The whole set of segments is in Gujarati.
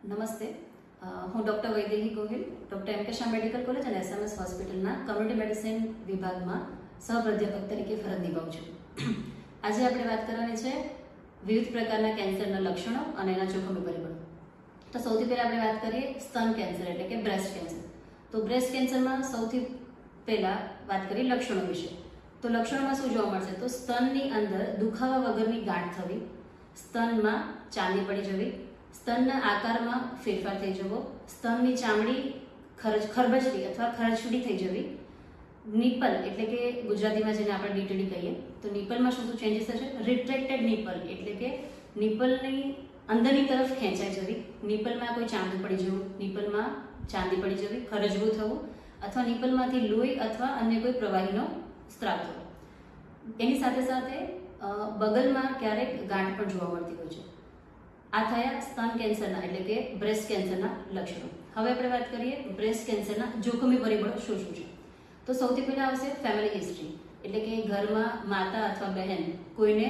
નમસ્તે, હું doctor Vaidehi Gohil, doctor M K Shah medical college અને SMS હોસ્પિટલના કમ્યુનિટી મેડિસિન વિભાગમાં સહપ્રાધ્યાપક તરીકે ફરજ નિભાવું છું. આજે આપણે વાત કરવાની છે વિવિધ પ્રકારના કેન્સરના લક્ષણો અને એના જોખમી પરિબળો. તો સૌથી પહેલા આપણે વાત કરીએ સ્તન કેન્સર એટલે કે બ્રેસ્ટ કેન્સર. તો બ્રેસ્ટ કેન્સરમાં સૌથી પહેલા વાત કરીએ લક્ષણો વિશે. તો લક્ષણોમાં શું જોવા મળશે? તો સ્તનની અંદર દુખાવા વગરની ગાંઠ થવી, સ્તનમાં ચાંદી પડી જવી, સ્તનના આકારમાં ફેરફાર થઈ જવો, સ્તનની ચામડી ખરબચડી અથવા ખરચડી થઈ જવી, નિપલ એટલે કે ગુજરાતીમાં જેને આપણે ડીટડી કહીએ તો નિપલમાં શું શું ચેન્જીસ થશે? રિટ્રેક્ટેડ નિપલ એટલે કે નિપલની અંદરની તરફ ખેંચાઈ જવી, નિપલમાં કોઈ ચાંદી પડી જવું, નિપલમાં ચાંદી પડી જવી, ખરજવું થવું અથવા નિપલમાંથી લોહી અથવા અન્ય કોઈ પ્રવાહીનો સ્ત્રાવ થવો. એની સાથે સાથે બગલમાં ક્યારેક ગાંઠ પણ જોવા મળતી હોય છે. આ થયા સ્તન કેન્સરના એટલે કે બ્રેસ્ટ કેન્સરના લક્ષણો. હવે આપણે વાત કરીએ બ્રેસ્ટ કેન્સરના જોખમી પરિબળો શું શું છે. તો સૌથી પહેલા આવશે ફેમિલી હિસ્ટ્રી એટલે કે ઘરમાં માતા અથવા બહેન કોઈને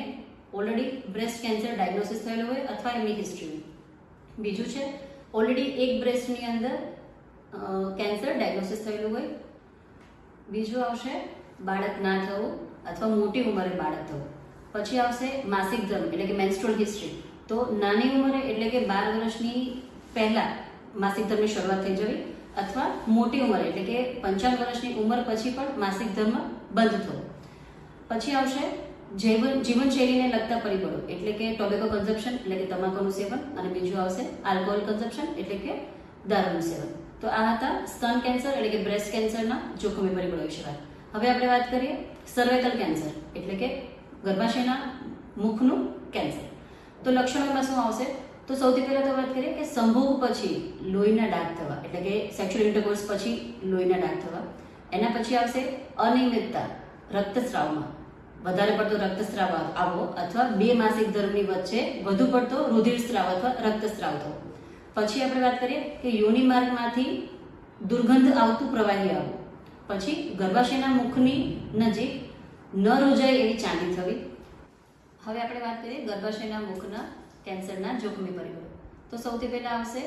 ઓલરેડી બ્રેસ્ટ કેન્સર ડાયગ્નોસિસ થયેલું હોય અથવા એમની હિસ્ટ્રી હોય. બીજું છે ઓલરેડી એક બ્રેસ્ટની અંદર કેન્સર ડાયગ્નોસિસ થયેલું હોય. બીજું આવશે બાળક ના થવું અથવા મોટી ઉંમરે બાળક થવું. પછી આવશે માસિક ધર્મ એટલે કે મેન્સ્ટ્રુઅલ હિસ્ટ્રી. તો નાની ઉંમરે એટલે કે 12 વર્ષની પહેલા માસિક ધર્મની શરૂઆત થઈ જવી અથવા મોટી ઉંમરે એટલે કે 55 વર્ષની ઉંમર પછી પણ માસિક ધર્મ બંધ થવો. પછી આવશે જીવનશૈલીને લગતા પરિબળો એટલે કે ટોબેકો કન્ઝમ્પશન એટલે કે તમાકુનું સેવન, અને બીજું આવશે આલ્કોહોલ કન્ઝમ્પશન એટલે કે દારૂનું સેવન. તો આ હતા સ્તન કેન્સર એટલે કે બ્રેસ્ટ કેન્સરના જોખમી પરિબળો વિશે વાત. હવે આપણે વાત કરીએ સર્વાઇકલ કેન્સર એટલે કે ગર્ભાશયના મુખનું કેન્સર. તો લક્ષણોમાં શું આવશે? તો સૌથી પહેલા તો વાત કરીએ કે સંભોગ પછી લોહીના ડાઘ થવા એટલે કે સેક્સ્યુઅલ ઇન્ટરકોર્સ પછી લોહીના ડાઘ થવા. એના પછી આવશે અનિયમિતતા રક્તસ્રાવમાં, વધારે પડતો રક્તસ્રાવ આવવો અથવા બે માસિક ધર્મની વચ્ચે વધુ પડતો રુધિરસ્રાવ અથવા રક્તસ્રાવ થવો. પછી આપણે વાત કરીએ કે યોનિ માર્ગમાંથી દુર્ગંધ આવતું પ્રવાહી આવવું. પછી ગર્ભાશયના મુખની નજીક ન રોજાય એવી ચાંદી થવી. હવે આપણે વાત કરીએ ગર્ભાશયના મુખના કેન્સરના જોખમી પરિબળો. તો સૌથી પહેલા આવશે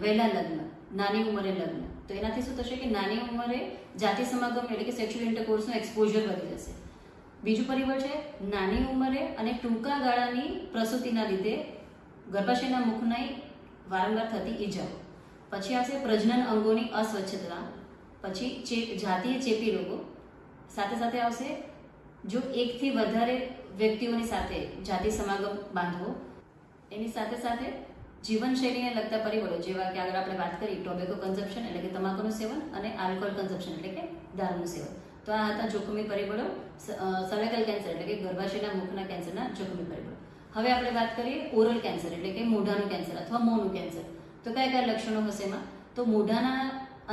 વહેલા લગ્ન, નાની ઉંમરે લગ્ન. તો એનાથી શું થશે કે નાની ઉંમરે જાતિ સમાગમ એટલે કે સેક્સ્યુઅલ ઇન્ટરકોર્સનો એક્સપોઝર વધી જશે. બીજું પરિબળ છે નાની ઉંમરે અને ટૂંકા ગાળાની પ્રસૂતિના લીધે ગર્ભાશયના મુખની વારંવાર થતી ઈજાઓ. પછી આવશે પ્રજનન અંગોની અસ્વચ્છતા. પછી જાતીય ચેપી રોગો. સાથે સાથે આવશે જો એકથી વધારે વ્યક્તિઓની સાથે જાતિ સમાગમ બાંધવો. એની સાથે સાથે જીવનશૈલીને લગતા પરિબળો જેવા કે આગળ આપણે વાત કરી ટોબેકો કન્ઝમ્પશન એટલે કે તમાકુનું સેવન અને આલ્કોહોલ કન્ઝમ્પશન એટલે કે દારૂનું સેવન. તો આ હતા જોખમી પરિબળો સર્વાઇકલ કેન્સર એટલે કે ગર્ભાશયના મુખના કેન્સરના જોખમી પરિબળો. હવે આપણે વાત કરીએ ઓરલ કેન્સર એટલે કે મોઢાનું કેન્સર અથવા મોંનું કેન્સર. તો કયા કયા લક્ષણો હશે એમાં? તો મોઢાના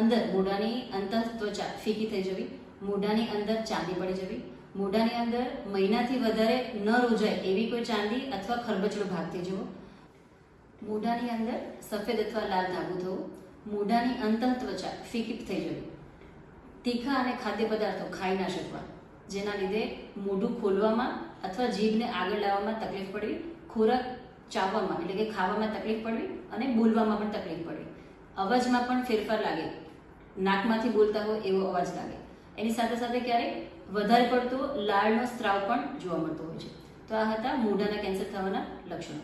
અંદર મોઢાની અંતઃત્વચા ફીકી થઈ જવી, મોઢાની અંદર ચાંદી પડી જવી, મોઢાની અંદર મહિનાથી વધારે ન રોજાય એવી કોઈ ચાંદી અથવા ખરબચડો ભાગ થઈ જવો, મોઢાની અંદર સફેદ અથવા લાલ ધાબુ થવું, મોઢાની અંતઃત્વચા ફીકી થઈ જવી, તીખા અને ખાદ્ય પદાર્થો ખાઈ ના શકવા જેના લીધે મોઢું ખોલવામાં અથવા જીભને આગળ લાવવામાં તકલીફ પડવી, ખોરાક ચાવવામાં એટલે કે ખાવામાં તકલીફ પડવી અને બોલવામાં પણ તકલીફ પડવી, અવાજમાં પણ ફેરફાર લાગે, નાકમાંથી બોલતા હોય એવો અવાજ લાગે. એની સાથે સાથે ક્યારેક વધારે પડતો લાળનો સ્ત્રાવ પણ જોવા મળતો હોય છે. તો આ હતા મોઢાના કેન્સર થવાના લક્ષણો.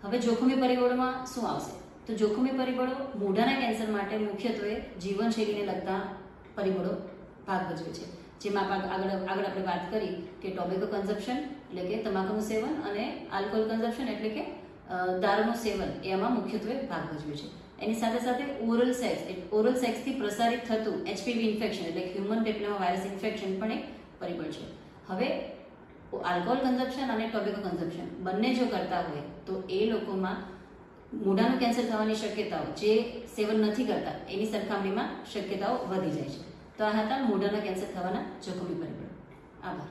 હવે જોખમી પરિબળોમાં શું આવશે? તો જોખમી પરિબળો મોઢાના કેન્સર માટે મુખ્યત્વે જીવનશૈલીને લગતા પરિબળો ભાગ ભજવે છે. જેમાં આગળ આપણે વાત કરી કે ટોબેકો કન્ઝમ્પશન એટલે કે તમાકુનું સેવન અને આલ્કોહોલ કન્ઝમ્પશન એટલે કે દારૂનું સેવન એમાં મુખ્યત્વે ભાગ ભજવે છે. એની સાથે સાથે ઓરલ સેક્સથી પ્રસારિત થતું HPV ઇન્ફેક્શન એટલે હ્યુમન પેપિલોમા વાયરસ ઇન્ફેક્શન પણ એક પરિબળ છે. હવે આલ્કોહોલ કન્ઝમ્પશન અને ટોબેકો કન્ઝમ્પશન બંને જો કરતા હોય તો એ લોકોમાં મોઢાનું કેન્સર થવાની શક્યતાઓ જે સેવન નથી કરતા એની સરખામણીમાં શક્યતાઓ વધી જાય છે. તો આ હતા મોઢાના કેન્સર થવાના જોખમી પરિબળો. આભાર.